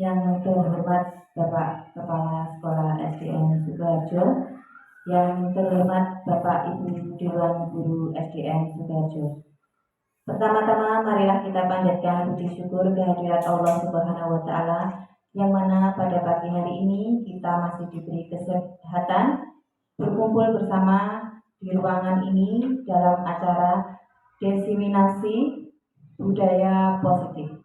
Yang terhormat Bapak Kepala Sekolah SDN Sukoharjo, yang terhormat Bapak Ibu Dewan Guru SDN Sukoharjo. Pertama-tama marilah kita panjatkan puji syukur kehadirat Allah Subhanahu wa Ta'ala, yang mana pada pagi hari ini kita masih diberi kesehatan berkumpul bersama di ruangan ini dalam acara diseminasi budaya positif,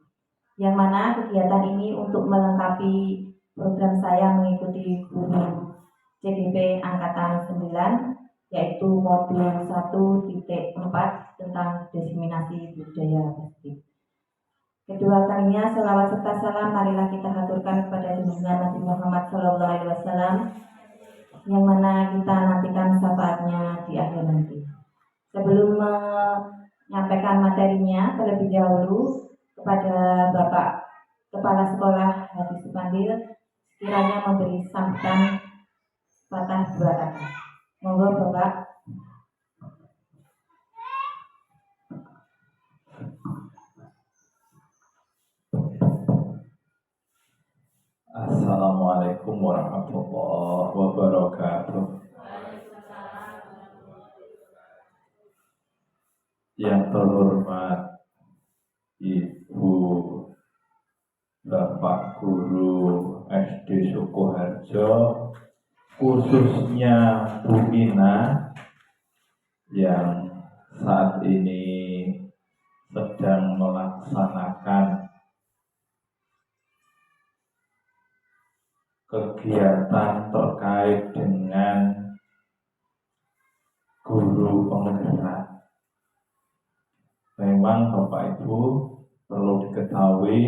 yang mana kegiatan ini untuk melengkapi program saya mengikuti guru CGP Angkatan 9, yaitu modul 1.4 tentang diseminasi budaya positif. Kedua kalinya selawat serta salam marilah kita haturkan kepada junjungan Nabi Muhammad SAW, yang mana kita nantikan syafaatnya di akhir nanti. Sebelum menyampaikan materinya, terlebih dahulu kepada Bapak Kepala Sekolah Hadi Supandil sekiranya memberi sambutan patah dua kata. Monggo Bapak. Assalamualaikum warahmatullahi wabarakatuh. Yang terhormat Ibu Bapak Guru SD Sukoharjo, khususnya Bu Ina yang saat ini sedang melaksanakan kegiatan terkait dengan guru penggerak. Memang Bapak Ibu perlu diketahui,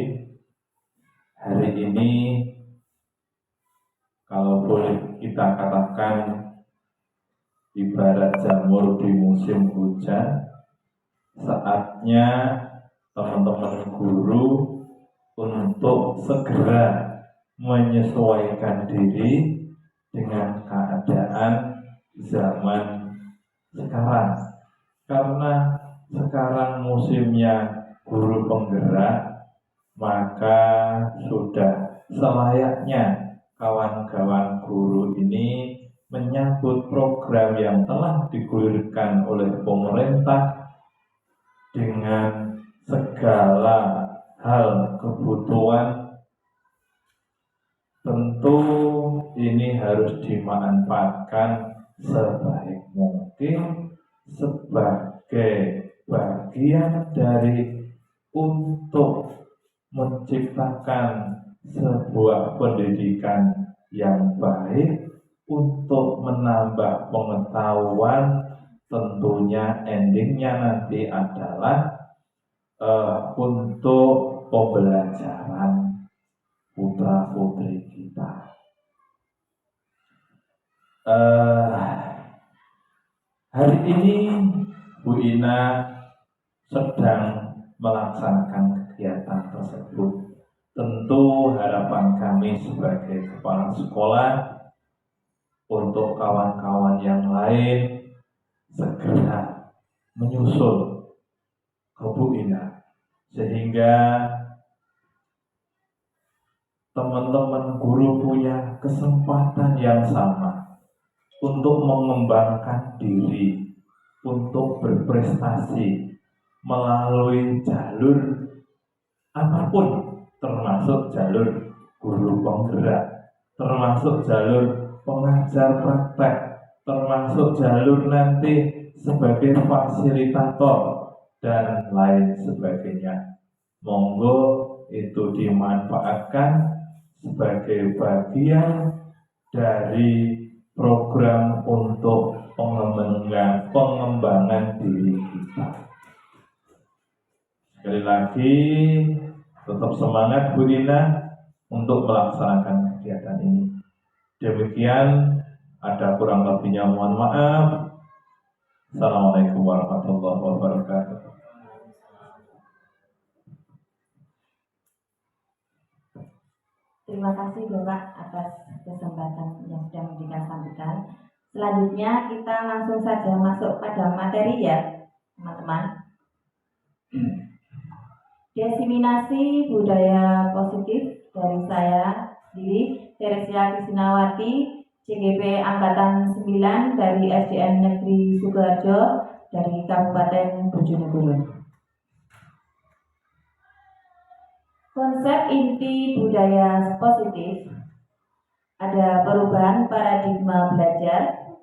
hari ini kalau boleh kita katakan ibarat jamur di musim hujan, saatnya teman-teman guru untuk segera menyesuaikan diri dengan keadaan zaman sekarang. Karena sekarang musimnya guru penggerak, maka sudah selayaknya kawan-kawan guru ini menyambut program yang telah digulirkan oleh pemerintah dengan segala hal kebutuhan. Tentu ini harus dimanfaatkan sebaik mungkin sebagai bagian dari untuk menciptakan sebuah pendidikan yang baik, untuk menambah pengetahuan. Tentunya endingnya nanti adalah untuk pembelajaran putra putri kita. Hari ini Bu Ina sedang melaksanakan kegiatan tersebut. Tentu harapan kami sebagai kepala sekolah untuk kawan-kawan yang lain segera menyusul ke Bu Ina, sehingga teman-teman guru punya kesempatan yang sama untuk mengembangkan diri, untuk berprestasi melalui jalur apapun, termasuk jalur guru penggerak, termasuk jalur pengajar praktek, termasuk jalur nanti sebagai fasilitator dan lain sebagainya. Monggo itu dimanfaatkan sebagai bagian dari program untuk pengembangan diri kita. Sekali lagi, tetap semangat Bu Ina untuk melaksanakan kegiatan ini. Demikian, ada kurang lebihnya mohon maaf. Assalamualaikum warahmatullahi wabarakatuh. Terima kasih Bapak atas kesempatan yang sudah memberikan sambutan. Selanjutnya kita langsung saja masuk pada materi ya teman-teman. Diseminasi budaya positif dari saya sendiri, Teresia Kristinawati, CGP Angkatan 9 dari SDN Negeri Sukoharjo dari Kabupaten Bojonegoro. Konsep inti budaya positif ada perubahan paradigma belajar,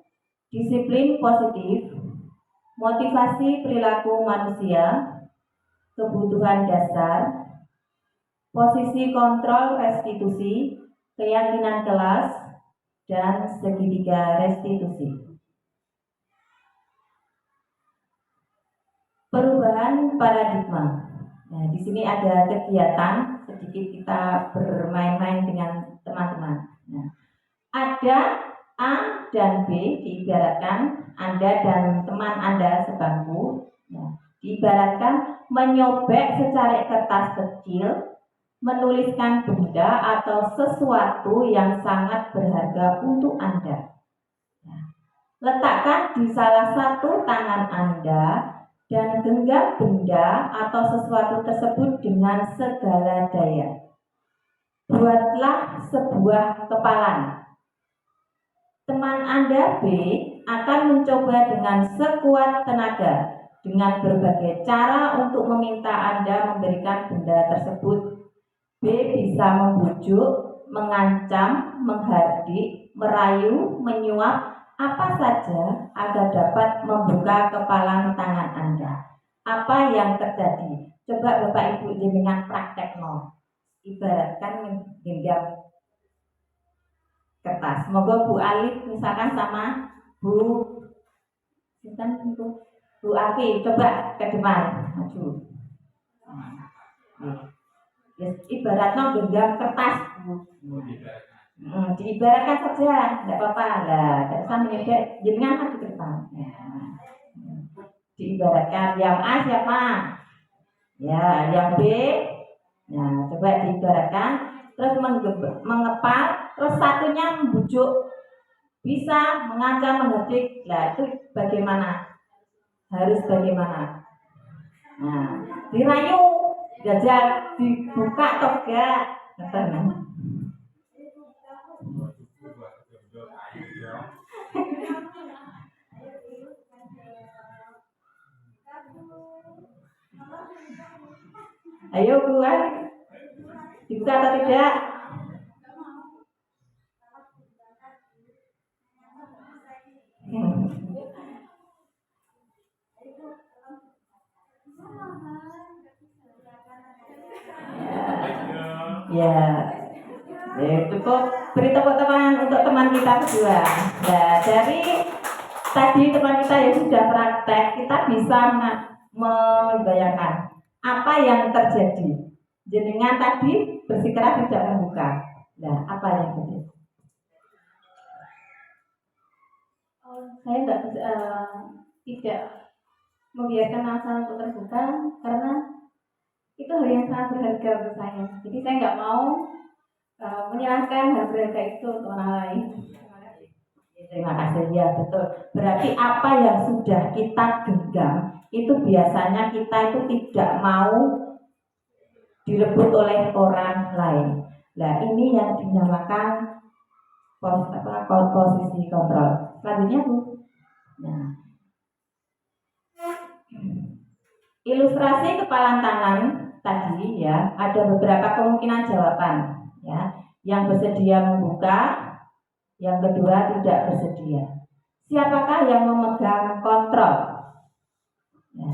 disiplin positif, motivasi perilaku manusia, kebutuhan dasar, posisi kontrol restitusi, keyakinan kelas, dan segitiga restitusi. Perubahan paradigma. Nah, di sini ada kegiatan, sedikit kita bermain-main dengan teman-teman. Nah, ada A dan B, diibaratkan Anda dan teman Anda sebangku, nah, diibaratkan menyobek secarik kertas kecil, menuliskan benda atau sesuatu yang sangat berharga untuk Anda. Nah, letakkan di salah satu tangan Anda dan genggam benda atau sesuatu tersebut dengan segala daya. Buatlah sebuah kepalan. Teman Anda B akan mencoba dengan sekuat tenaga dengan berbagai cara untuk meminta Anda memberikan benda tersebut. B bisa membujuk, mengancam, menghardik, merayu, menyuap, apa saja agar dapat membuka kepalan tangan Anda. Apa yang terjadi? Coba Bapak Ibu jenengan praktek ibaratkan menggenggam kertas. Semoga Bu Alif misalkan sama Bu Aki, coba ke depan, maju. Ibaratnya genggam kertas. Diibaratkan saja, tidak apa-apa lah. Terus menjadi jenengan kan di depan. Diibaratkan yang A siapa? Ya, yang B. Nah, coba diibaratkan. Terus mengepal. Terus satunya membujuk. Bisa mengancam, menghardik. Nah, itu bagaimana? Harus bagaimana? Nah, dirayu, jajal, dibuka atau enggak? Ayo buat dibuka atau tidak? Ya, cukup beri tepuk tangan untuk teman kita kedua. Nah, dari tadi teman kita yang sudah praktek, kita bisa membayangkan apa yang terjadi. Jenengan tadi bersikeras tidak membuka. Nah, apa yang terjadi? Saya tidak membiarkan masa untuk terbuka karena itu hal yang sangat berharga untuk saya. Jadi saya nggak mau menyerahkan hal berharga itu untuk orang lain. Terima kasih, ya betul. Berarti apa yang sudah kita genggam itu biasanya kita itu tidak mau direbut oleh orang lain. Nah, ini yang dinamakan posisi kontrol. Selanjutnya Bu. Nah, ilustrasi kepalan tangan tadi ya, ada beberapa kemungkinan jawaban ya. Yang bersedia membuka, yang kedua tidak bersedia. Siapakah yang memegang kontrol? Ya.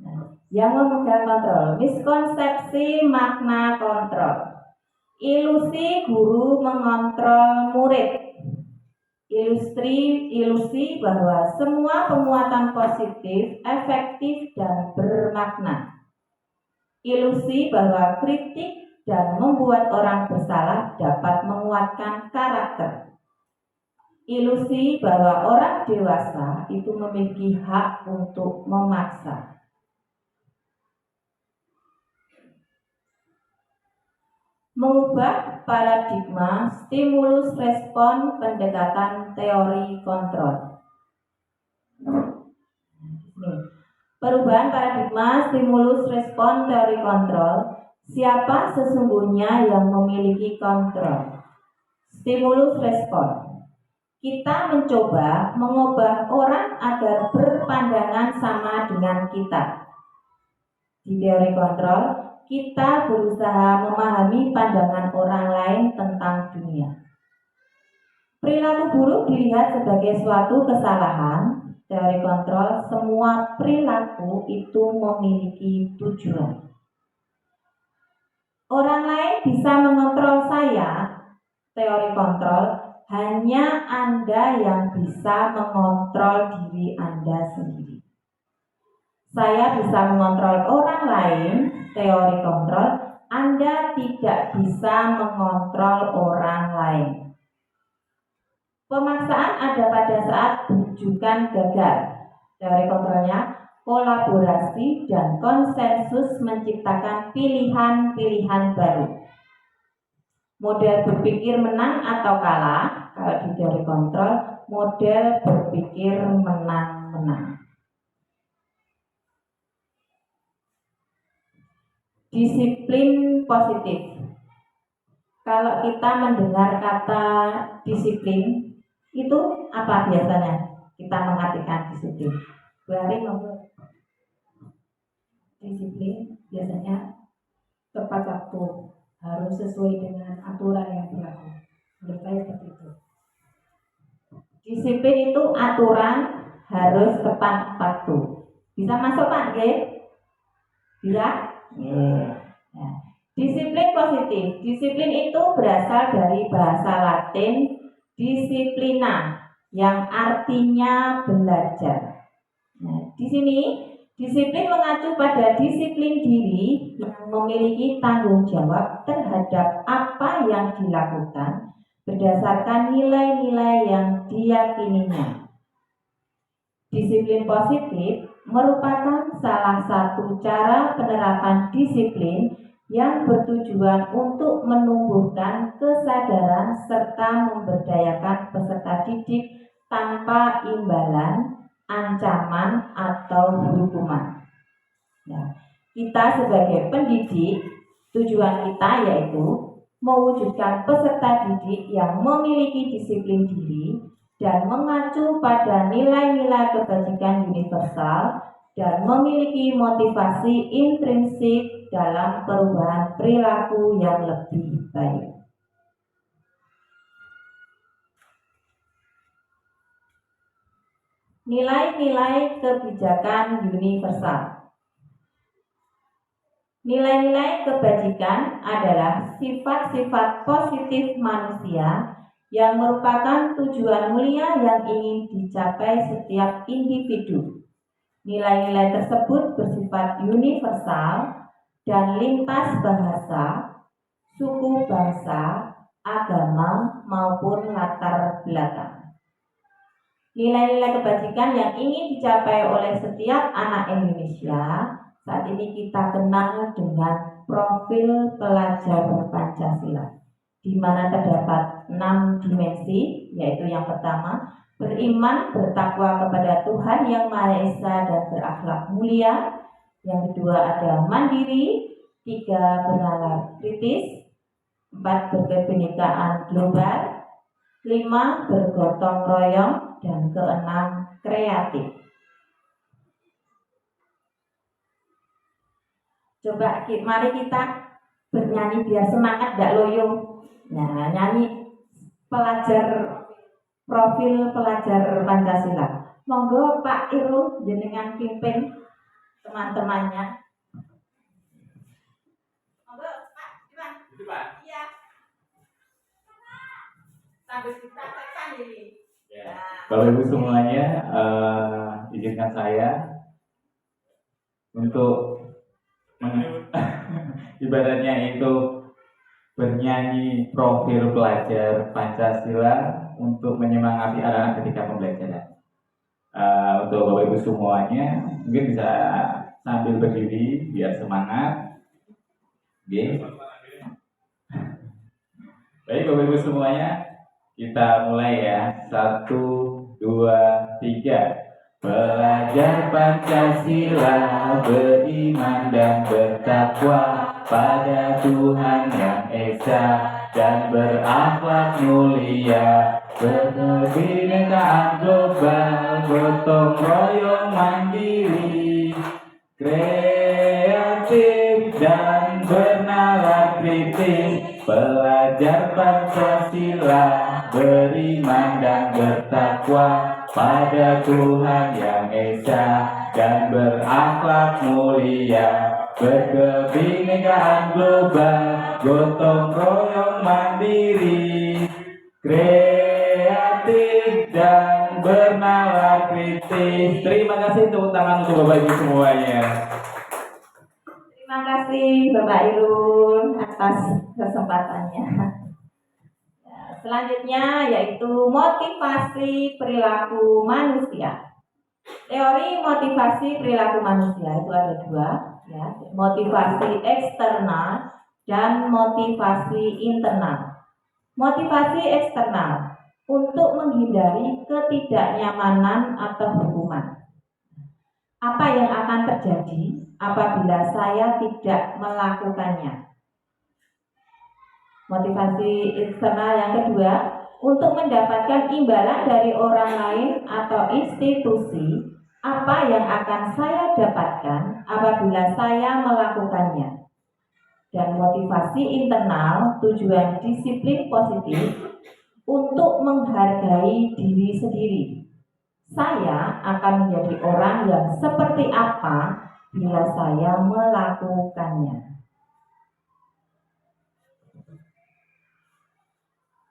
Nah, yang memegang kontrol, miskonsepsi makna kontrol. Ilusi guru mengontrol murid. Ilusi bahwa semua penguatan positif, efektif, dan bermakna. Ilusi bahwa kritik dan membuat orang bersalah dapat menguatkan karakter. Ilusi bahwa orang dewasa itu memiliki hak untuk memaksa. Mengubah paradigma stimulus respon pendekatan teori kontrol. Perubahan paradigma stimulus respon teori kontrol. Siapa sesungguhnya yang memiliki kontrol? Stimulus respon. Kita mencoba mengubah orang agar berpandangan sama dengan kita. Di teori kontrol, kita berusaha memahami pandangan orang lain tentang dunia. Perilaku buruk dilihat sebagai suatu kesalahan. Teori kontrol, semua perilaku itu memiliki tujuan. Orang lain bisa mengontrol saya. Teori kontrol, hanya Anda yang bisa mengontrol diri Anda sendiri. Saya bisa mengontrol orang lain. Teori kontrol, Anda tidak bisa mengontrol orang lain. Pemaksaan ada pada saat rujukan gagal. Teori kontrolnya, kolaborasi dan konsensus menciptakan pilihan-pilihan baru. Model berpikir menang atau kalah, kalau di teori kontrol, model berpikir menang-menang. Disiplin positif. Kalau kita mendengar kata disiplin, itu apa biasanya kita mengartikan disiplin? Berarti disiplin biasanya tepat waktu, harus sesuai dengan aturan yang berlaku. Menurut saya seperti itu. Disiplin itu aturan, harus tepat waktu. Bisa masuk Pak? Bisa? Ya. Disiplin positif. Disiplin itu berasal dari bahasa Latin disiplina, yang artinya belajar. Nah, di sini disiplin mengacu pada disiplin diri yang memiliki tanggung jawab terhadap apa yang dilakukan berdasarkan nilai-nilai yang diyakininya. Disiplin positif merupakan salah satu cara penerapan disiplin yang bertujuan untuk menumbuhkan kesadaran serta memberdayakan peserta didik tanpa imbalan, ancaman, atau hukuman. Nah, kita sebagai pendidik, tujuan kita yaitu mewujudkan peserta didik yang memiliki disiplin diri dan mengacu pada nilai-nilai kebajikan universal dan memiliki motivasi intrinsik dalam perubahan perilaku yang lebih baik. Nilai-nilai kebijakan universal. Nilai-nilai kebajikan adalah sifat-sifat positif manusia yang merupakan tujuan mulia yang ingin dicapai setiap individu. Nilai-nilai tersebut bersifat universal dan lintas bahasa, suku bangsa, agama, maupun latar belakang. Nilai-nilai kebajikan yang ingin dicapai oleh setiap anak Indonesia saat ini kita kenal dengan profil pelajar Pancasila, di mana terdapat 6 dimensi, yaitu yang pertama, beriman, bertakwa kepada Tuhan Yang Maha Esa dan berakhlak mulia. Yang kedua ada mandiri, 3 bernalar kritis, 4 berkebinekaan global, 5 bergotong royong, dan ke-6 kreatif. Coba mari kita bernyanyi biar semangat gak loyo. Nah, nyanyi profil pelajar Pancasila. Monggo Pak Irul jenengan pimpin teman-temannya. Monggo Pak, gimana? Itu Pak. Iya. Sambil kita tekan ini. Ya. Bapak Ibu semuanya, izinkan saya untuk ibaratnya itu bernyanyi profil pelajar Pancasila untuk menyemangati anak-anak ketika pembelajaran. Untuk Bapak Ibu semuanya mungkin bisa sambil berdiri biar semangat. Oke. Baik Bapak Ibu semuanya, kita mulai ya. 1, 2, 3. Belajar Pancasila, beriman dan bertakwa pada Tuhan yang Esa dan berakhlak mulia. Kebinekaan global, gotong royong mandiri, kreatif dan bernalar kritis. Belajar Pancasila, beriman dan bertakwa pada Tuhan yang Esa dan berakhlak mulia. Berkebinekaan global, gotong royong mandiri, kreatif dan bernalar kritis. Terima kasih, tepuk tangan untuk Bapak Ibu semuanya. Terima kasih Bapak Irul atas kesempatannya. Ya, selanjutnya yaitu motivasi perilaku manusia. Teori motivasi perilaku manusia itu ada dua, ya, motivasi eksternal dan motivasi internal. Motivasi eksternal untuk menghindari ketidaknyamanan atau hukuman. Apa yang akan terjadi apabila saya tidak melakukannya? Motivasi eksternal yang kedua, untuk mendapatkan imbalan dari orang lain atau institusi, apa yang akan saya dapatkan apabila saya melakukannya. Dan motivasi internal, tujuan disiplin positif untuk menghargai diri sendiri. Saya akan menjadi orang yang seperti apa bila saya melakukannya.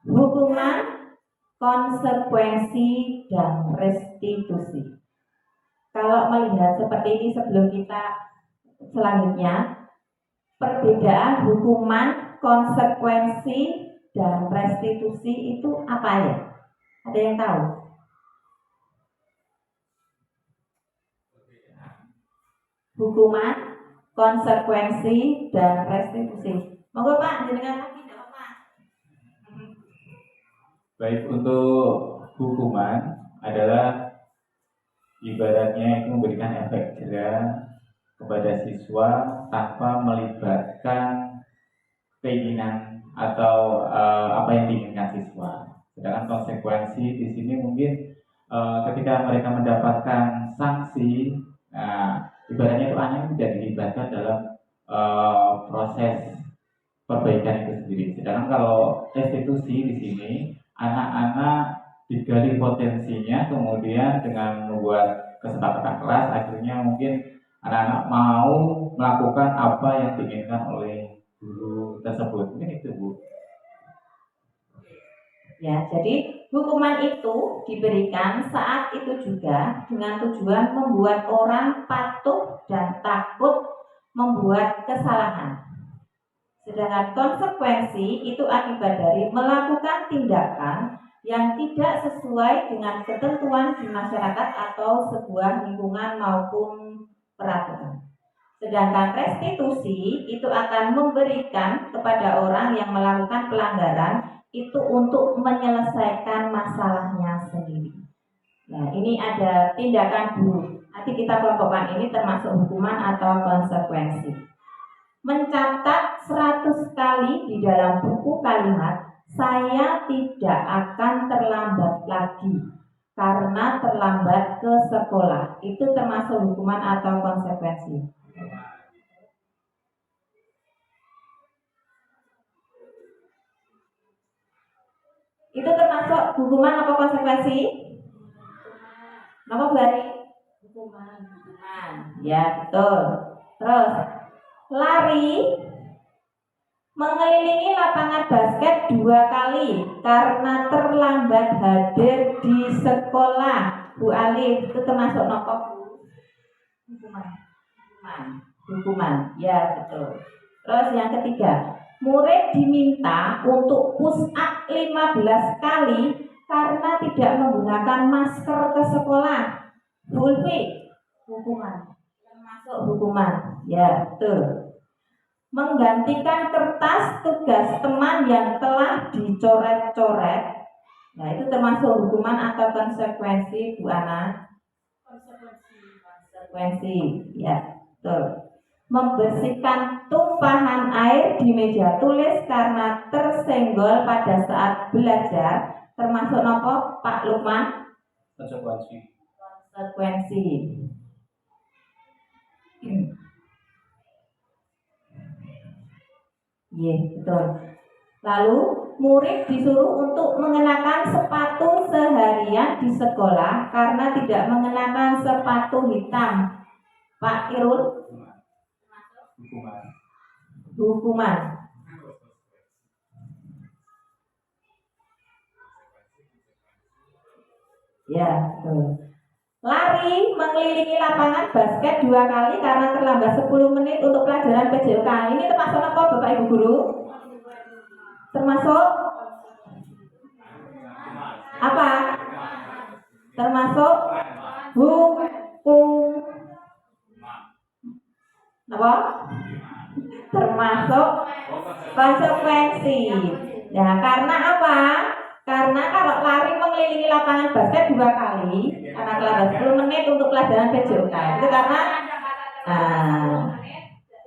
Hukuman, konsekuensi, dan restitusi. Kalau melihat seperti ini sebelum kita selanjutnya, perbedaan hukuman, konsekuensi, dan restitusi itu apa ya? Ada yang tahu? Hukuman, konsekuensi, dan restitusi. Monggo Pak, jenengan lagi tidak apa-apa. Baik, untuk hukuman adalah ibaratnya itu memberikan efek jerah kepada siswa tanpa melibatkan keinginan atau apa yang diinginkan siswa. Sedangkan konsekuensi di sini mungkin ketika mereka mendapatkan sanksi, ibaratnya itu anak tidak dilibatkan dalam proses perbaikan itu sendiri. Sedangkan kalau restitusi di sini, anak-anak digali potensinya, kemudian dengan membuat kesepakatan keras, akhirnya mungkin anak-anak mau melakukan apa yang diinginkan oleh guru tersebut. Mungkin itu, Bu. Ya, jadi hukuman itu diberikan saat itu juga dengan tujuan membuat orang patuh dan takut membuat kesalahan. Sedangkan konsekuensi itu akibat dari melakukan tindakan yang tidak sesuai dengan ketentuan di masyarakat atau sebuah lingkungan maupun peraturan. Sedangkan restitusi itu akan memberikan kepada orang yang melakukan pelanggaran itu untuk menyelesaikan masalahnya sendiri. Nah, ini ada tindakan buruk. Nanti kita kelompokkan ini termasuk hukuman atau konsekuensi. Mencatat 100 kali di dalam buku kalimat, saya tidak akan terlambat lagi karena terlambat ke sekolah. Itu termasuk hukuman atau konsekuensi. Itu termasuk hukuman apa konsekuensi? Nama Bari? Hukuman. Ya, betul. Terus lari mengelilingi lapangan basket 2 kali karena terlambat hadir di sekolah. Bu Alif, itu termasuk nopo, Bu? Hukuman. Ya, betul. Terus yang ketiga, murid diminta untuk push up 15 kali karena tidak menggunakan masker ke sekolah. Bu Ulfi, hukuman. Termasuk hukuman. Ya, betul. Menggantikan kertas tugas teman yang telah dicoret-coret. Nah, itu termasuk hukuman atau konsekuensi, Bu Ana? Konsekuensi, ya, betul. Membersihkan tumpahan air di meja tulis karena tersenggol pada saat belajar, termasuk nopo Pak Lukman? Konsekuensi. Konsekuensi. Iya, betul. Lalu murid disuruh untuk mengenakan sepatu seharian di sekolah karena tidak mengenakan sepatu hitam. Pak Irul, Hukuman. hukuman. Ya, betul. Lari mengelilingi lapangan basket 2 kali karena terlambat 10 menit untuk pelajaran PJOK. Ini termasuk apa Bapak Ibu Guru? Termasuk apa? Termasuk hukum. Apa? Termasuk konsekuensi. Nah, karena apa? Karena kalau lari mengelilingi lapangan basket 2 kali karena terlambat 10 menit untuk pelajaran PJOK, itu karena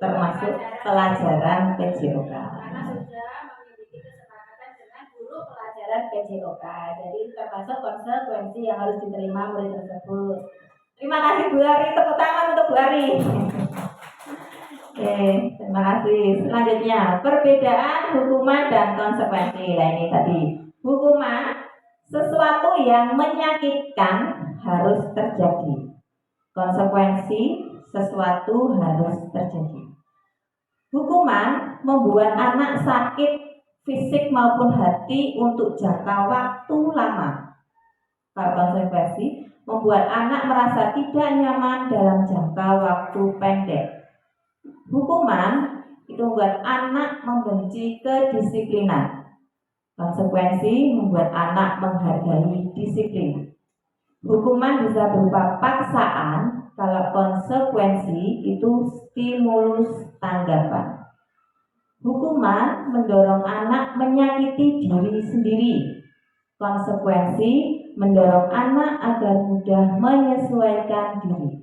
termasuk pelajaran PJOK. Karena sudah memiliki kesepakatan dengan guru pelajaran PJOK, jadi termasuk konsekuensi yang harus diterima murid tersebut. Terima kasih Bu Ari, tepuk tangan untuk Bu Ari. Oke, terima kasih. Selanjutnya, perbedaan hukuman dan konsekuensi. Nah, ini tadi hukuman, sesuatu yang menyakitkan harus terjadi. Konsekuensi, sesuatu harus terjadi. Hukuman membuat anak sakit fisik maupun hati untuk jangka waktu lama. Kalau konsekuensi membuat anak merasa tidak nyaman dalam jangka waktu pendek. Hukuman itu membuat anak membenci kedisiplinan. Konsekuensi membuat anak menghargai disiplin. Hukuman bisa berupa paksaan, kalau konsekuensi itu stimulus tanggapan. Hukuman mendorong anak menyakiti diri sendiri. Konsekuensi mendorong anak agar mudah menyesuaikan diri.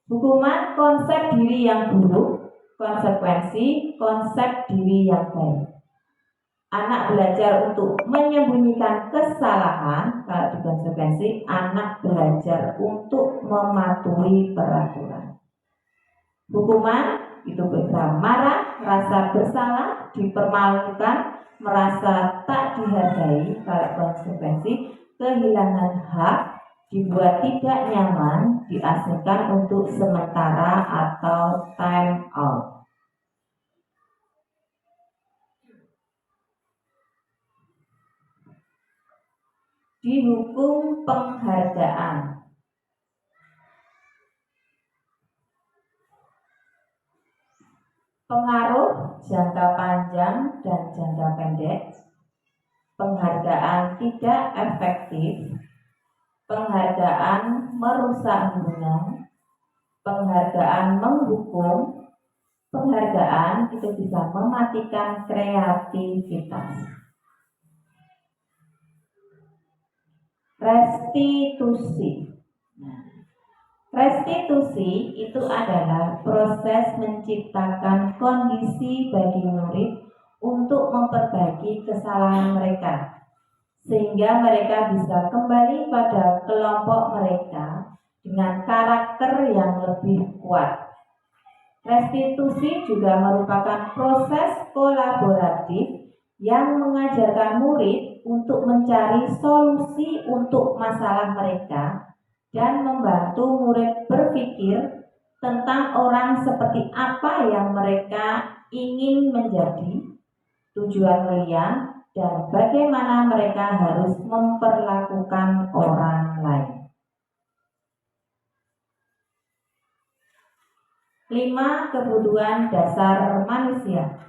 Hukuman konsep diri yang buruk, konsekuensi konsep diri yang baik. Anak belajar untuk menyembunyikan kesalahan, kalau dikonsekuensi anak belajar untuk mematuhi peraturan. Hukuman itu berupa marah, rasa bersalah, dipermalukan, merasa tak dihargai. Kalau konsekuensi kehilangan hak, dibuat tidak nyaman, diasingkan untuk sementara atau time out. Dihukum penghargaan. Pengaruh jangka panjang dan jangka pendek. Penghargaan tidak efektif. Penghargaan merusak hubungan. Penghargaan menghukum. Penghargaan itu bisa mematikan kreativitas. Restitusi. Restitusi itu adalah proses menciptakan kondisi bagi murid untuk memperbaiki kesalahan mereka, sehingga mereka bisa kembali pada kelompok mereka dengan karakter yang lebih kuat. Restitusi juga merupakan proses kolaboratif yang mengajarkan murid untuk mencari solusi untuk masalah mereka dan membantu murid berpikir tentang orang seperti apa yang mereka ingin menjadi, tujuan mulia, dan bagaimana mereka harus memperlakukan orang lain. 5 kebutuhan dasar manusia.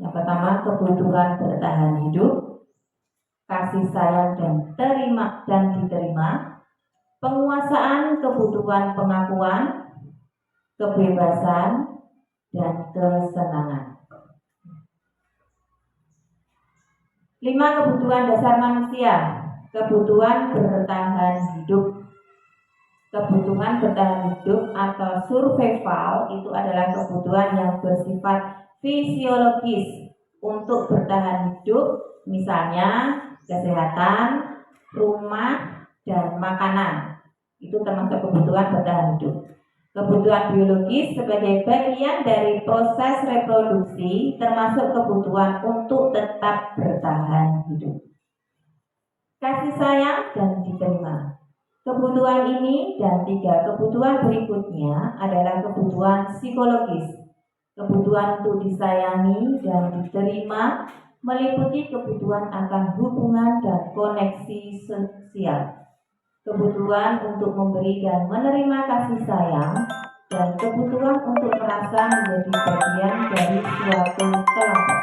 Yang pertama, kebutuhan bertahan hidup, kasih sayang dan diterima, penguasaan kebutuhan pengakuan, kebebasan, dan kesenangan. 5 kebutuhan dasar manusia. Kebutuhan bertahan hidup. Kebutuhan bertahan hidup atau survival itu adalah kebutuhan yang bersifat fisiologis untuk bertahan hidup, misalnya kesehatan, rumah, dan makanan. Itu termasuk kebutuhan bertahan hidup. Kebutuhan biologis sebagai bagian dari proses reproduksi termasuk kebutuhan untuk tetap bertahan hidup. Kasih sayang dan diterima. Kebutuhan ini dan 3 kebutuhan berikutnya adalah kebutuhan psikologis. Kebutuhan untuk disayangi dan diterima meliputi kebutuhan akan hubungan dan koneksi sosial. Kebutuhan untuk memberi dan menerima kasih sayang dan kebutuhan untuk merasa menjadi bagian dari suatu kelompok.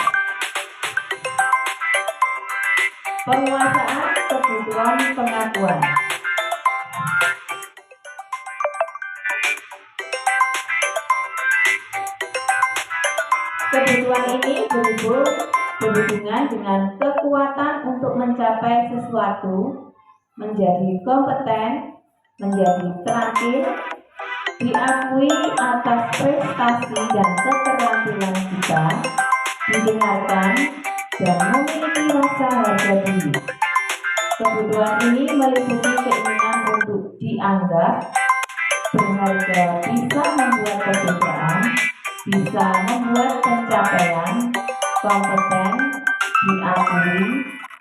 Penguasaan kebutuhan pengakuan. Kebutuhan ini berhubungan dengan kekuatan untuk mencapai sesuatu, menjadi kompeten, menjadi terampil, diakui atas prestasi dan keterampilan kita, didengarkan, dan memiliki rasa harga diri. Kebutuhan ini meliputi keinginan untuk dianggap berharga, bisa membuat perbedaan, bisa membuat pencapaian, kompeten, diakui,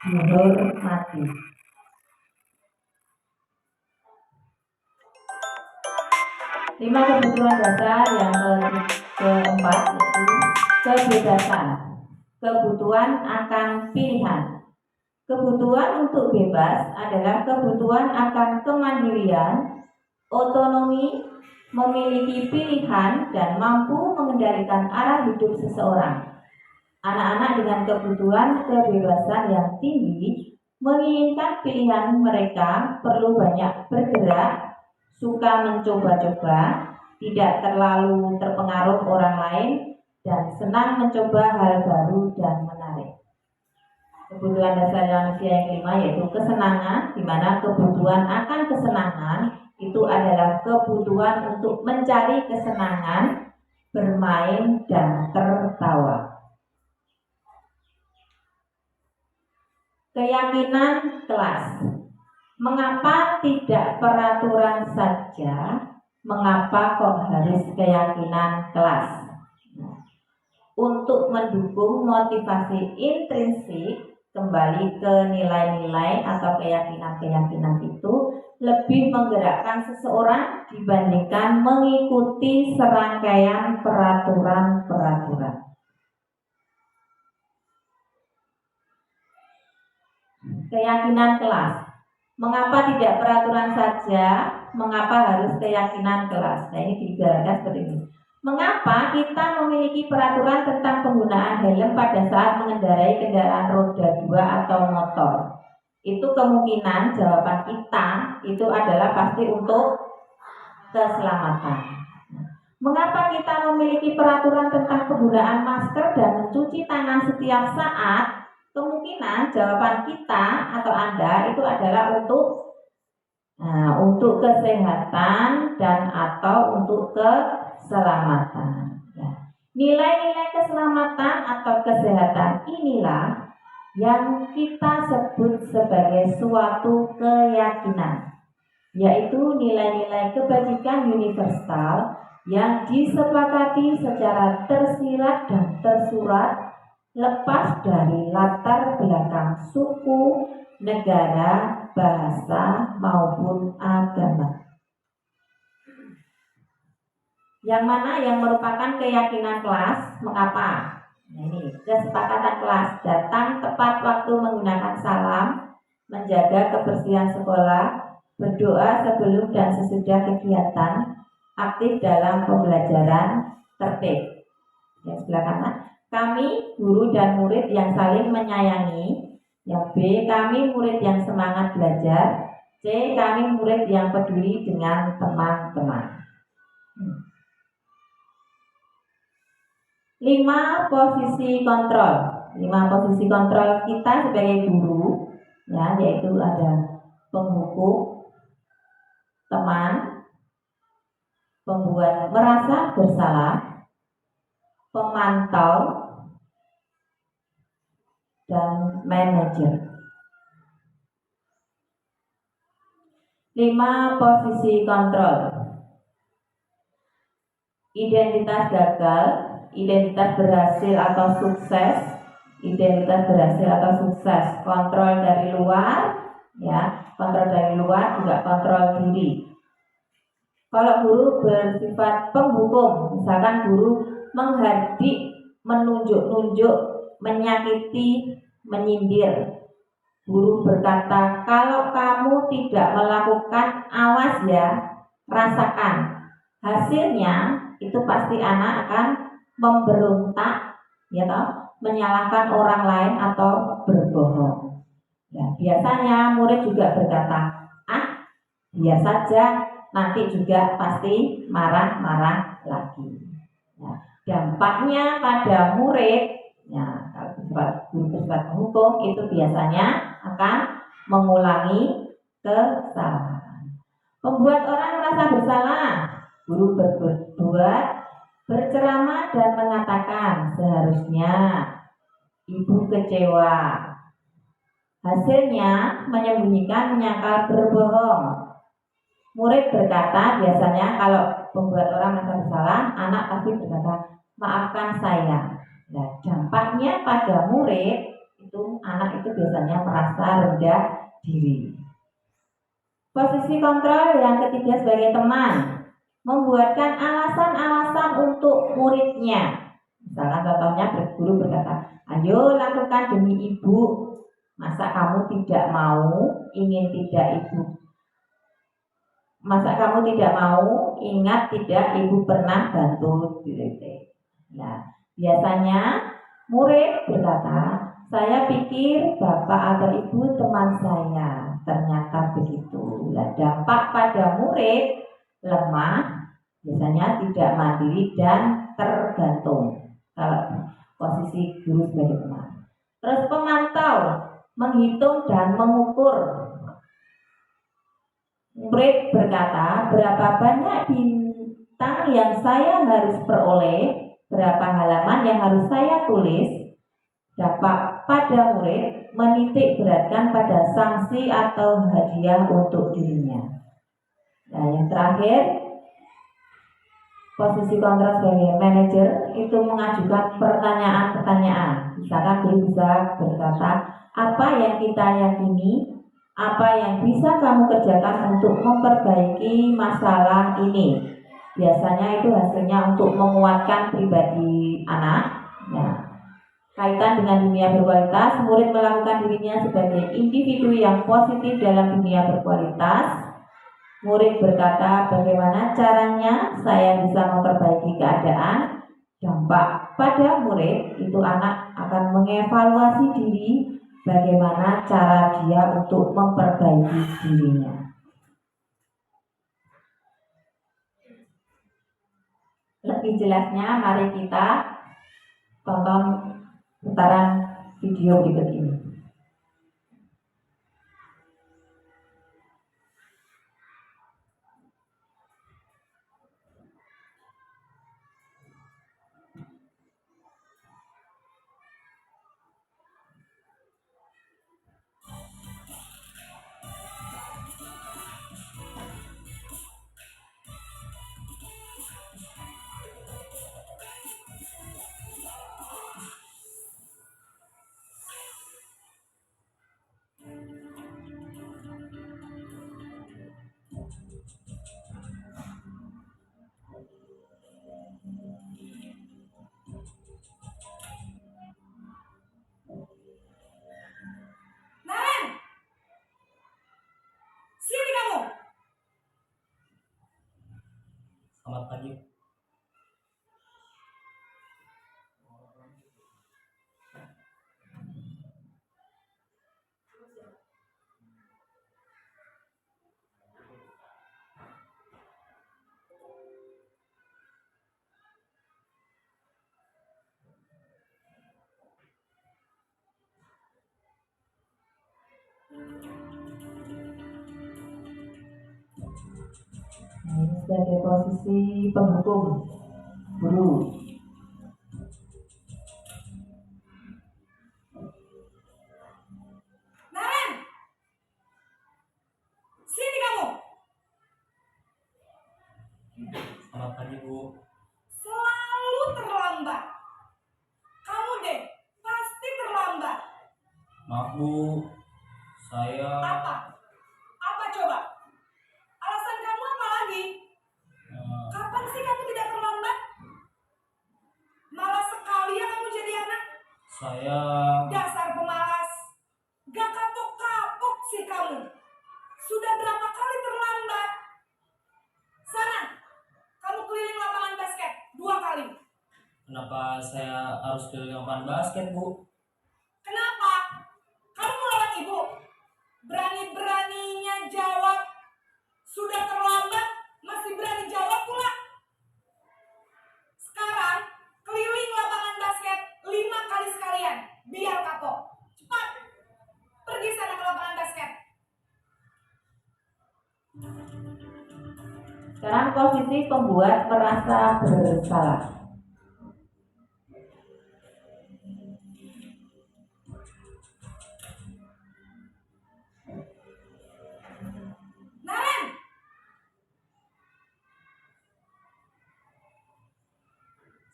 dihormati. Lima kebutuhan dasar yang keempat yaitu kebebasan. Kebutuhan akan pilihan. Kebutuhan untuk bebas adalah kebutuhan akan kemandirian, otonomi, memiliki pilihan, dan mampu mengendalikan arah hidup seseorang. Anak-anak dengan kebutuhan kebebasan yang tinggi menginginkan pilihan mereka perlu banyak bergerak, suka mencoba-coba, tidak terlalu terpengaruh orang lain, dan senang mencoba hal baru dan menarik. Kebutuhan dasar manusia yang kelima yaitu kesenangan, di mana kebutuhan akan kesenangan itu adalah kebutuhan untuk mencari kesenangan, bermain, dan tertawa. Keyakinan kelas. Mengapa tidak peraturan saja? Mengapa kok harus keyakinan kelas? Untuk mendukung motivasi intrinsik, kembali ke nilai-nilai atau keyakinan-keyakinan itu lebih menggerakkan seseorang dibandingkan mengikuti serangkaian peraturan-peraturan. Keyakinan kelas. Mengapa tidak peraturan saja? Mengapa harus keyakinan kelas? Nah, ini diibaratkan seperti ini. Mengapa kita memiliki peraturan tentang penggunaan helm pada saat mengendarai kendaraan roda 2 atau motor? Itu kemungkinan jawaban kita itu adalah pasti untuk keselamatan. Mengapa kita memiliki peraturan tentang penggunaan masker dan mencuci tangan setiap saat? Kemungkinan jawaban kita atau Anda itu adalah untuk kesehatan dan atau untuk keselamatan. Nilai-nilai keselamatan atau kesehatan inilah yang kita sebut sebagai suatu keyakinan, yaitu nilai-nilai kebajikan universal yang disepakati secara tersirat dan tersurat, lepas dari latar belakang suku, negara, bahasa, maupun agama. Yang mana yang merupakan keyakinan kelas? Mengapa? Nah, ini kesepakatan kelas: datang tepat waktu menggunakan salam, menjaga kebersihan sekolah, berdoa sebelum dan sesudah kegiatan, aktif dalam pembelajaran, tertib. Yang sebelah kanan, kami guru dan murid yang saling menyayangi. Yang B, kami murid yang semangat belajar. C, kami murid yang peduli dengan teman-teman. 5 posisi kontrol. 5 posisi kontrol kita sebagai guru, ya, yaitu ada penghukum, teman, pembuat merasa bersalah, pemantau, dan manajer. 5 posisi kontrol. Identitas gagal, identitas berhasil atau sukses, identitas berhasil atau sukses, kontrol dari luar, ya, kontrol dari luar juga kontrol diri. Kalau guru bersifat penghukum, misalkan guru menghardik, menunjuk-nunjuk, menyakiti, menyindir. Guru berkata, kalau kamu tidak melakukan, awas ya, rasakan. Hasilnya itu pasti anak akan memberontak, ya toh, menyalahkan orang lain atau berbohong. Ya, biasanya murid juga berkata, biar saja, nanti juga pasti marah-marah lagi. Ya, dampaknya pada murid, ya, kalau guru bersifat menghukum itu biasanya akan mengulangi kesalahan. Membuat orang merasa bersalah, guru berceramah dan mengatakan seharusnya ibu kecewa. Hasilnya menyembunyikan, menyangkal, berbohong. Murid berkata, biasanya kalau membuat orang merasa bersalah, anak pasti berkata, maafkan saya. Nah, dampaknya pada murid itu, anak itu biasanya merasa rendah diri. Posisi kontrol yang ketiga sebagai teman, membuatkan alasan-alasan untuk muridnya. Misalkan contohnya guru berkata, ayo lakukan demi ibu. Masa kamu tidak mau, ingin tidak ibu? Masa kamu tidak mau, ingat tidak ibu pernah bantu diri? Nah, biasanya murid berkata, saya pikir bapak atau ibu teman saya. Ternyata begitu. Nah, dampak pada murid lemah, biasanya tidak mandiri dan tergantung. Kalau posisi guru sebagai teman. Terus pemantau, menghitung dan mengukur. Murid berkata, berapa banyak bintang yang saya harus peroleh, berapa halaman yang harus saya tulis. Dapat pada murid menitik beratkan pada sanksi atau hadiah untuk dirinya. Nah, yang terakhir, posisi kontrol sebagai manajer itu mengajukan pertanyaan-pertanyaan. Misalkan guru bisa berkata, apa yang kita yakini, apa yang bisa kamu kerjakan untuk memperbaiki masalah ini. Biasanya itu hasilnya untuk menguatkan pribadi anak. Nah, kaitan dengan dunia berkualitas, murid melakukan dirinya sebagai individu yang positif dalam dunia berkualitas. Murid berkata, bagaimana caranya saya bisa memperbaiki keadaan. Dampak pada murid itu, anak akan mengevaluasi diri, bagaimana cara dia untuk memperbaiki dirinya. Lebih jelasnya, mari kita tonton putaran video berikut ini. Selamat pagi. sebagai posisi penghukum guru. Naren, sini kamu. Selamat pagi, Bu. Selalu terlambat. Kamu deh, pasti terlambat. Maaf, Bu. Saya Apa? Apa coba? Alasan kamu apa lagi? eh, Kapan sih kamu tidak terlambat? Malas sekali ya kamu jadi anak. saya Dasar pemalas. Gak kapok-kapok sih kamu. Sudah berapa kali terlambat? Sana, kamu keliling lapangan basket 2 kali. kenapa saya harus keliling lapangan basket, Bu? Kenapa? Kamu melawan ibu? Berani-beraninya jawab. Sudah terlambat, masih berani jawab pula. Sekarang, keliling lapangan basket 5 kali sekalian. Biar kapok. Cepat. Pergi sana ke lapangan basket. Sekarang posisi pembuat merasa bersalah. Naren,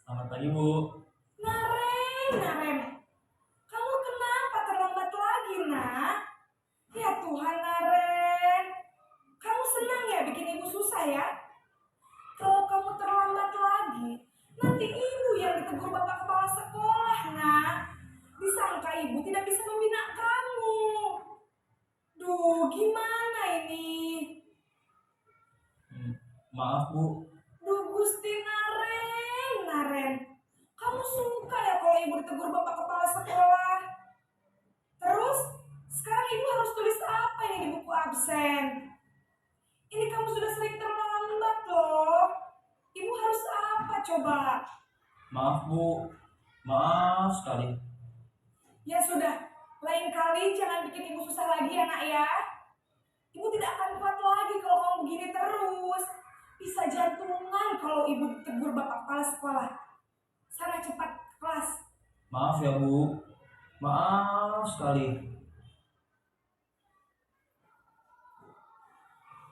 Selamat pagi, Bu. Naren. Kamu kenapa terlambat lagi, nak? Ya Tuhan, Naren. Kamu senang ya bikin ibu susah ya? Kalau kamu terlambat lagi, nanti ibu yang ditegur bapak kepala sekolah, nak. Disangka ibu tidak bisa membina kamu. Duh, gimana ini? Maaf, Bu. Duh, Gusti Naren. Kamu suka ya kalau ibu ditegur bapak kepala sekolah? Terus, sekarang ibu harus tulis apa ini di buku absen? Ini kamu sudah sering terlambat loh. Ibu harus apa coba? Maaf, Bu. Maaf sekali. Ya sudah, lain kali jangan bikin ibu susah lagi ya nak ya. Ibu tidak akan kuat lagi kalau kamu begini terus. Bisa jantungan kalau ibu ditegur bapak kepala sekolah. Sana cepat ke kelas. Maaf ya, Bu. Maaf sekali.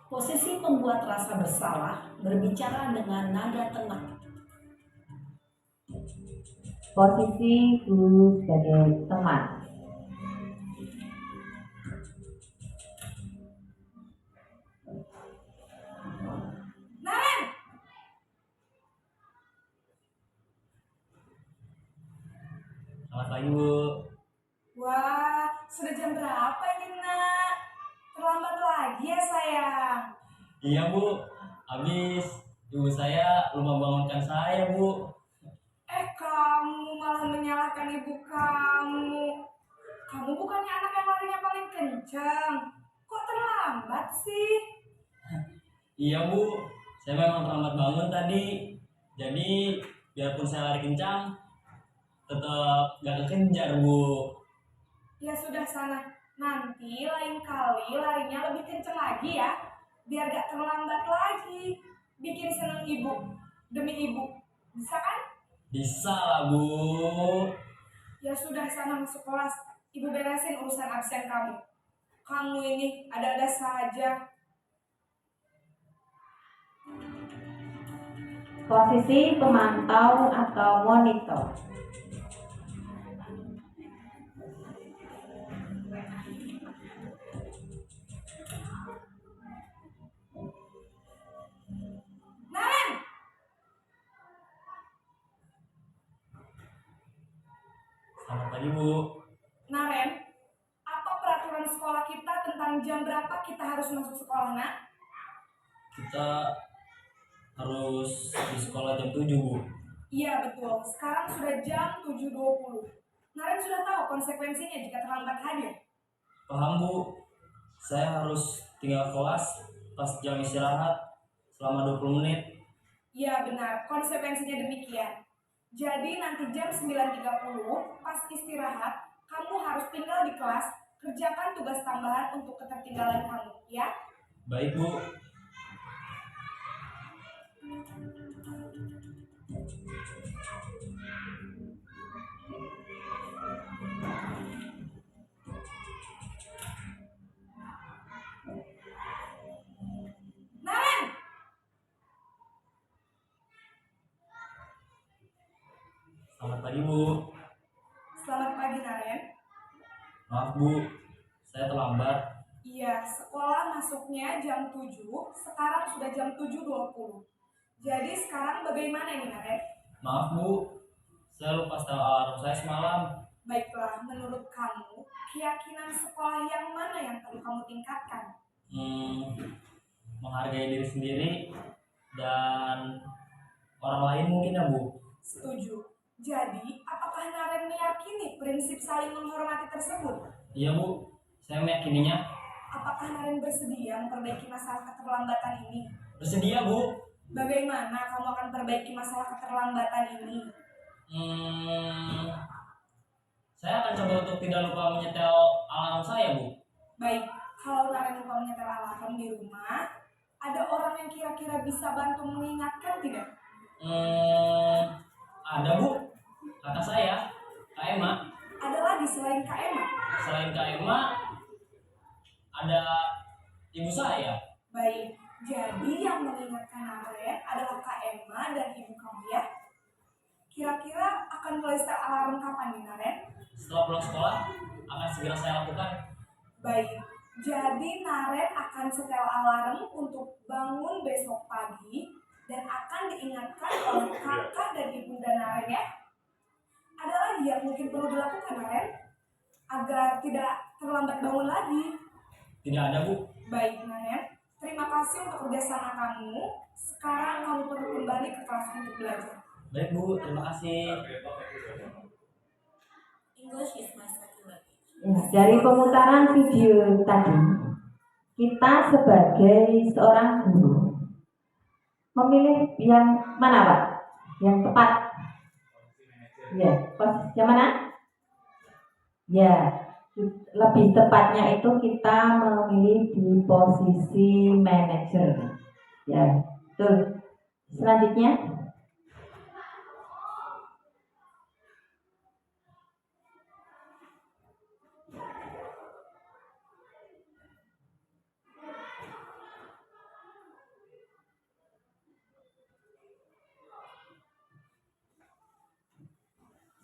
Posisi pembuat rasa bersalah berbicara dengan nada tenang. Posisi guru sebagai teman. Naren, Selamat pagi, Bu. wah sudah jam berapa ini nak? Terlambat lagi ya sayang. Iya, Bu. Habis ibu saya lupa bangunkan saya, Bu. Kamu malah menyalahkan ibu kamu. Kamu bukannya anak yang larinya paling kencang. Kok terlambat sih? Iya, Bu. Saya memang terlambat bangun tadi. Jadi, biarpun saya lari kencang, tetap gak kekejar, Bu. Ya sudah sana. Nanti lain kali larinya lebih kencang lagi ya. Biar gak terlambat lagi. Bikin seneng ibu. Demi ibu. Bisa kan? Bisa lah, Bu. Ya sudah sana masuk kelas. Ibu beresin urusan absen kamu. Kamu ini ada-ada saja. Posisi pemantau atau monitor. Naren, Selamat pagi, Bu. Naren, apa peraturan sekolah kita tentang jam berapa kita harus masuk sekolah, nak? Kita harus di sekolah jam 7, Bu. Iya betul, sekarang sudah jam 7.20. Naren sudah tahu konsekuensinya jika terlambat hadir. Paham, Bu. Saya harus tinggal kelas pas jam istirahat selama 20 menit. Iya benar, konsekuensinya demikian. Jadi nanti jam 9.30 pas istirahat, kamu harus tinggal di kelas, kerjakan tugas tambahan untuk ketertinggalan kamu, ya? Baik, Bu. Pagi Bu. Selamat pagi Naren. Maaf Bu, saya terlambat. Iya, sekolah masuknya jam 7, sekarang sudah jam 7.20. Jadi sekarang bagaimana ini Naren? Maaf Bu, saya lupa setel alarm saya semalam. Baiklah, menurut kamu, keyakinan sekolah yang mana yang perlu kamu tingkatkan? Menghargai diri sendiri dan orang lain mungkin ya Bu. Setuju. Jadi, apakah Naren meyakini prinsip saling menghormati tersebut? Iya Bu, saya meyakininya. Apakah Naren bersedia memperbaiki masalah keterlambatan ini? Bersedia Bu. Bagaimana kamu akan perbaiki masalah keterlambatan ini? Saya akan coba untuk tidak lupa menyetel alarm saya Bu. Baik, kalau Naren lupa menyetel alarm di rumah, ada orang yang kira-kira bisa bantu mengingatkan tidak? Ada Bu, kata saya, Kak Emma. Ada lagi selain Kak Emma? Selain Kak Emma, ada ibu saya. Baik, jadi yang mengingatkan Naren adalah Kak Emma dan ibu kamu ya? Kira-kira akan mulai setel alarm kapan nih Naren? Setelah pulang sekolah, akan segera saya lakukan. Baik, jadi Naren akan setel alarm untuk bangun besok pagi dan akan diingatkan oleh kakak dan ibunda Naren ya. Ada lagi yang mungkin perlu dilakukan Naren agar tidak terlambat bangun lagi? Tidak ada Bu. Baik Naren, terima kasih untuk kerjasama kamu. Sekarang kamu perlu kembali ke kelas untuk belajar. Baik Bu, terima kasih. English is my second language. Ya, dari pemutaran video tadi, kita sebagai seorang guru memilih yang mana Pak? Yang tepat? Ya, posisi yang mana? Ya, lebih tepatnya itu kita memilih di posisi manajer. Ya, betul. Selanjutnya,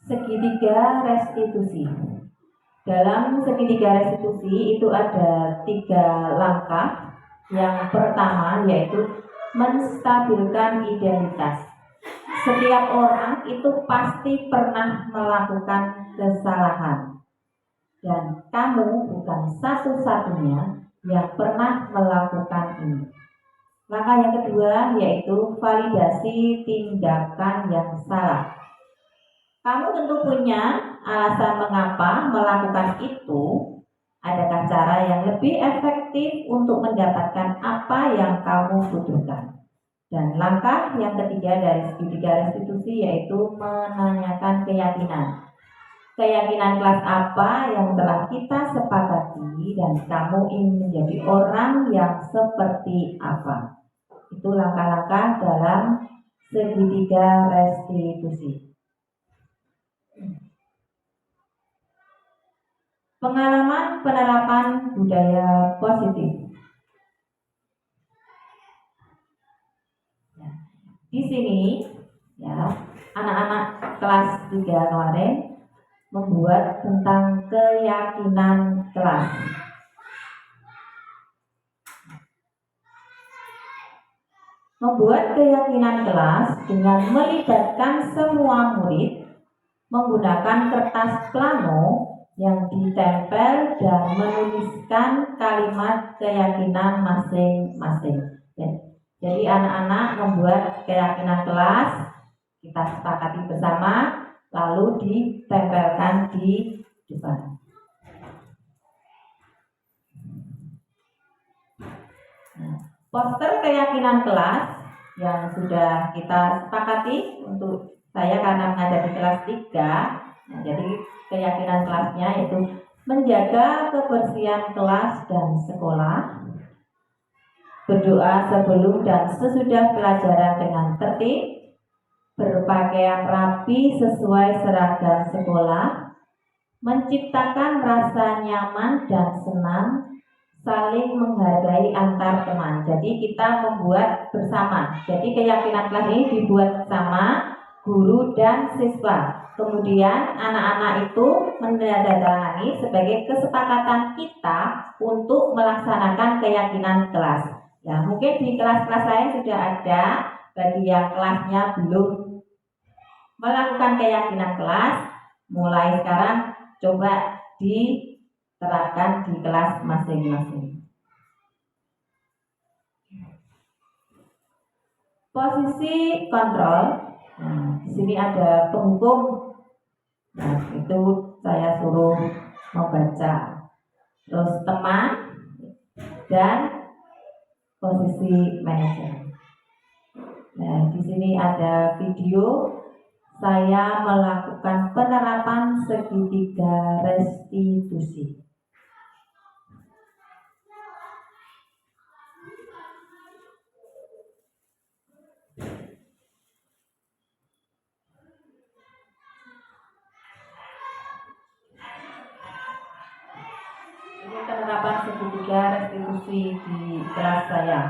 segitiga restitusi. Dalam segitiga restitusi itu ada 3 langkah. Yang pertama yaitu menstabilkan identitas. Setiap orang itu pasti pernah melakukan kesalahan. Dan kamu bukan satu-satunya yang pernah melakukan ini. Langkah yang kedua yaitu validasi tindakan yang salah. Kamu tentu punya alasan mengapa melakukan itu. Adakah cara yang lebih efektif untuk mendapatkan apa yang kamu butuhkan? Dan langkah yang ketiga dari segitiga restitusi yaitu menanyakan keyakinan. Keyakinan kelas apa yang telah kita sepakati dan kamu ingin menjadi orang yang seperti apa? Itu langkah-langkah dalam segitiga restitusi. Pengalaman penerapan budaya positif. Ya, di sini ya, anak-anak kelas 3 kemarin membuat tentang keyakinan kelas. Membuat keyakinan kelas dengan melibatkan semua murid menggunakan kertas plano yang ditempel dan menuliskan kalimat keyakinan masing-masing. Jadi anak-anak membuat keyakinan kelas, kita sepakati bersama, lalu ditempelkan di depan. Nah, poster keyakinan kelas yang sudah kita sepakati untuk saya karena mengajar di kelas 3. Nah, jadi keyakinan kelasnya yaitu menjaga kebersihan kelas dan sekolah, berdoa sebelum dan sesudah pelajaran dengan tertib, berpakaian rapi sesuai seragam sekolah, menciptakan rasa nyaman dan senang, saling menghargai antar teman. Jadi kita membuat bersama. Jadi keyakinan kelas ini dibuat bersama guru dan siswa. Kemudian anak-anak itu menandatangani sebagai kesepakatan kita untuk melaksanakan keyakinan kelas. Ya, mungkin di kelas-kelas lain sudah ada, bagi yang kelasnya belum melakukan keyakinan kelas, mulai sekarang coba diterapkan di kelas masing-masing. Posisi kontrol. Nah, di sini ada penghukum. Nah, itu saya suruh membaca. Terus teman dan posisi manajer. Nah, di sini ada video saya melakukan penerapan segitiga restitusi. Ini penerapan segitiga restitusi di kelas saya.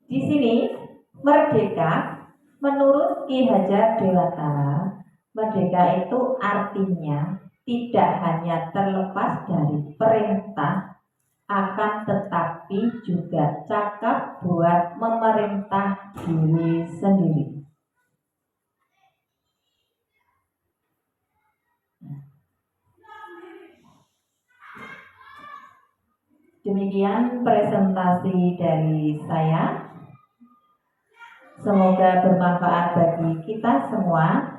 Di sini merdeka menurut Ki Hajar Dewantara, merdeka itu artinya tidak hanya terlepas dari perintah, akan tetapi juga cakap buat memerintah diri sendiri. Demikian presentasi dari saya. Semoga bermanfaat bagi kita semua.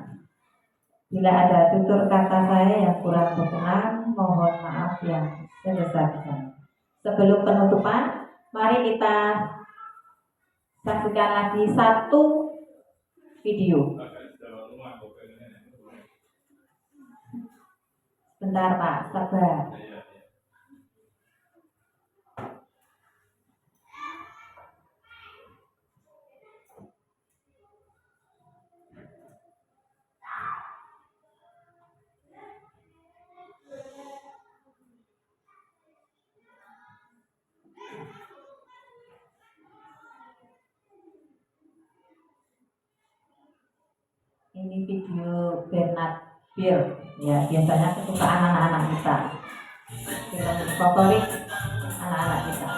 Bila ada tutur kata saya yang kurang berkenan, mohon maaf yang sebesar-besarnya. Sebelum penutupan, mari kita saksikan lagi satu video. Bentar Pak, sabar. Ini video Bernard Beer, ya biasanya kesukaan anak-anak kita, film favorit anak-anak kita.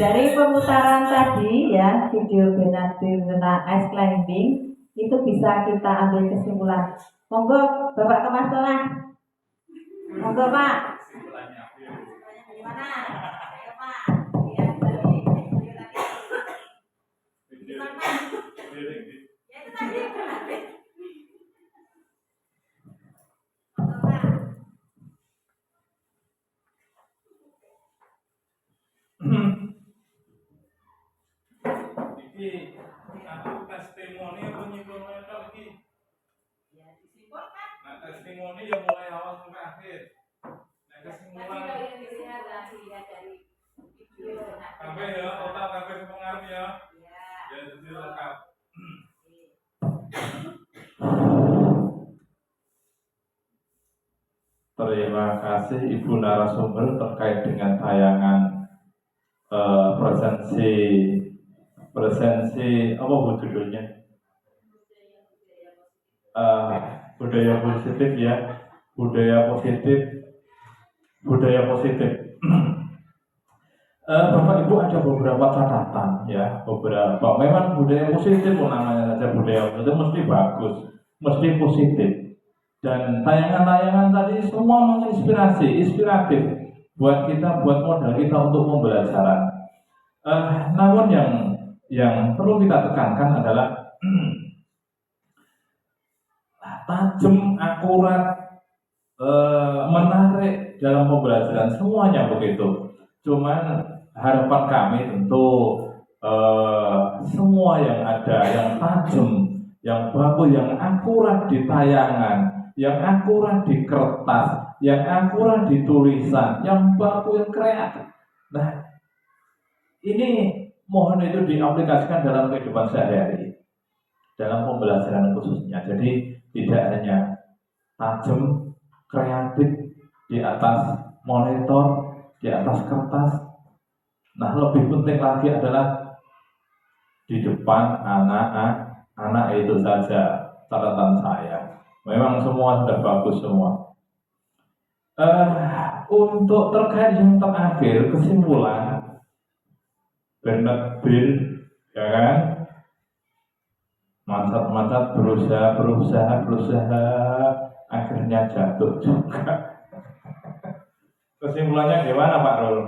Dari pemutaran tadi ya, video Benadir tentang ice climbing itu bisa kita ambil kesimpulan. Monggo Bapak Kepala Sekolah. Monggo Pak. Gimana? Ayo Pak. Ya, tadi. Gimana? Ya itu tadi. Monggo Pak. Iki aku testimoni apa nyimpulnya iki? Ya disimpulkan. Nah, testimoni yang mulai awal sampai akhir. Nah, kesimpulan yang dilihat dari video kabeh ya, total kabeh pengaruh ya. Ya. Ya, jadi lengkap. Terima kasih Ibu narasumber terkait dengan tayangan presensi apa bu judulnya? Budaya positif ya, budaya positif. Bapak Ibu ada beberapa catatan ya, memang budaya positif namanya saja budaya positif mesti bagus, mesti positif. Dan tayangan-tayangan tadi semua inspiratif buat kita, buat modal kita untuk pembelajaran. Namun yang perlu kita tekankan adalah tajam, akurat, menarik dalam pembelajaran semuanya begitu. Cuman harapan kami tentu semua yang ada, yang tajam, yang bagus, yang akurat di tayangan, yang akurat di kertas, yang akurat di tulisan, yang bagus, yang kreatif. Nah, ini mohon itu diaplikasikan dalam kehidupan sehari-hari, dalam pembelajaran khususnya. Jadi tidak hanya tajam, kreatif di atas monitor, di atas kertas. Nah, lebih penting lagi adalah di depan anak itu saja catatan saya. Memang semua sudah bagus semua. Untuk terkait yang terakhir, kesimpulan Bernard Bill, ya kan? Mancat, berusaha, akhirnya jatuh juga. Kesimpulannya gimana Pak Rul?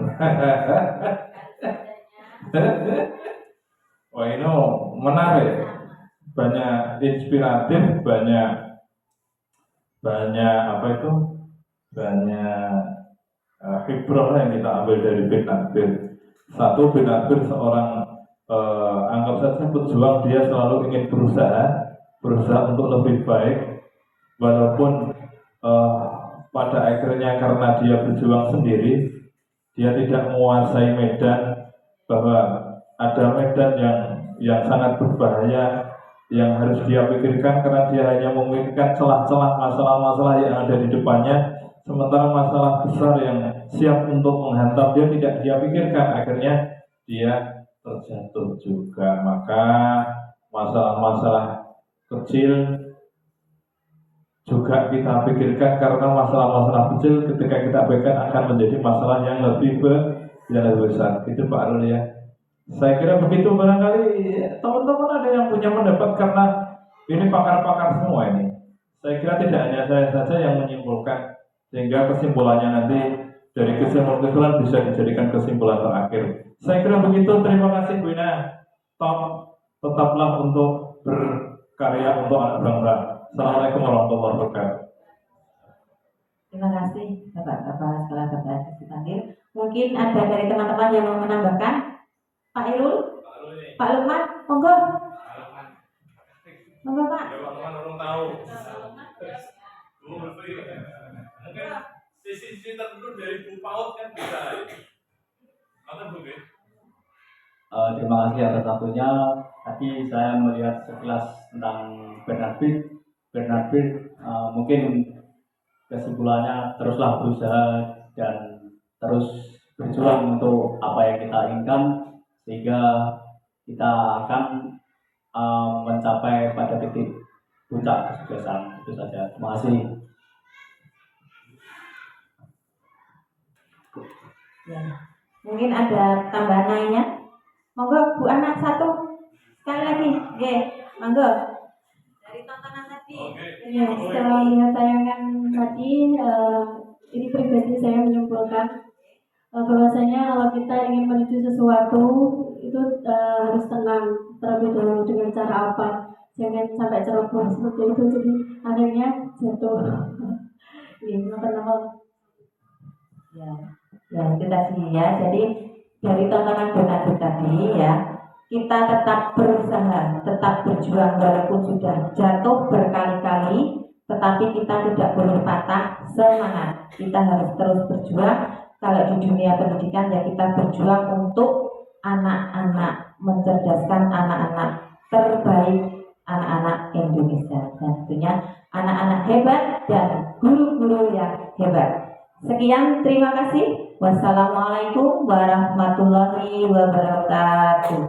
Wah ini menarik, banyak inspiratif, banyak apa itu, banyak hibrah yang kita ambil dari bin Adbir. Satu, bin Adbir seorang anggap saja pejuang, dia selalu ingin berusaha untuk lebih baik, walaupun pada akhirnya karena dia berjuang sendiri, dia tidak menguasai medan, bahwa ada medan yang sangat berbahaya yang harus dia pikirkan, karena dia hanya memikirkan celah-celah masalah-masalah yang ada di depannya, sementara masalah besar yang siap untuk menghantam dia tidak dia pikirkan. Akhirnya dia terjatuh juga. Maka masalah-masalah kecil juga kita pikirkan, karena masalah-masalah kecil ketika kita pikirkan akan menjadi masalah yang lebih besar. Itu Pak Arul ya. Saya kira begitu. Barangkali teman-teman ada yang punya pendapat, karena ini pakar-pakar semua ini. Saya kira tidak hanya saya saja yang menyimpulkan, sehingga kesimpulannya nanti dari kesimpulan bisa dijadikan kesimpulan terakhir. Saya kira begitu. Terima kasih Bu Ina. Tetaplah untuk berkarya untuk anak bangsa. Assalamualaikum warahmatullahi wabarakatuh. Terima kasih Bapak Kepala Sekolah Bapak Dipanggil. Mungkin ada dari teman-teman yang mau menambahkan. Pak Irul, Pak Lukman, monggo. Monggo Pak. Ya Pak Lukman tahu. Mungkin sisi-sisi tertentu dari Bu PAUD kan bisa. Atau Bu? Terima kasih atas waktunya. Tadi saya melihat sekilas tentang Bernard, mungkin kesimpulannya teruslah berusaha dan terus berjuang untuk apa yang kita inginkan, sehingga kita akan mencapai pada titik puncak kesuksesan. Itu saja. Terima kasih. Ya. Mungkin ada tambahan lainnya. Monggo Bu anak satu. Sekali lagi. Oke, monggo. Dari tontonan tadi. Ya, setelah melihat tayangan tadi, ini pribadi saya menyimpulkan bahwasanya kalau kita ingin menuju sesuatu itu harus tenang terlebih dahulu. Dengan cara apa? Jangan sampai ceroboh seperti itu, jadi akhirnya jatuh. Ini kenapa? Ya itu tadi ya. Jadi dari tontonan Bernard tadi ya, kita tetap berusaha, tetap berjuang walaupun sudah jatuh berkali-kali, tetapi kita tidak boleh patah semangat. Kita harus terus berjuang. Kalau di dunia pendidikan ya kita berjuang untuk anak-anak, mencerdaskan anak-anak terbaik, anak-anak Indonesia, dan tentunya anak-anak hebat dan guru-guru yang hebat. Sekian, terima kasih. Wassalamualaikum warahmatullahi wabarakatuh.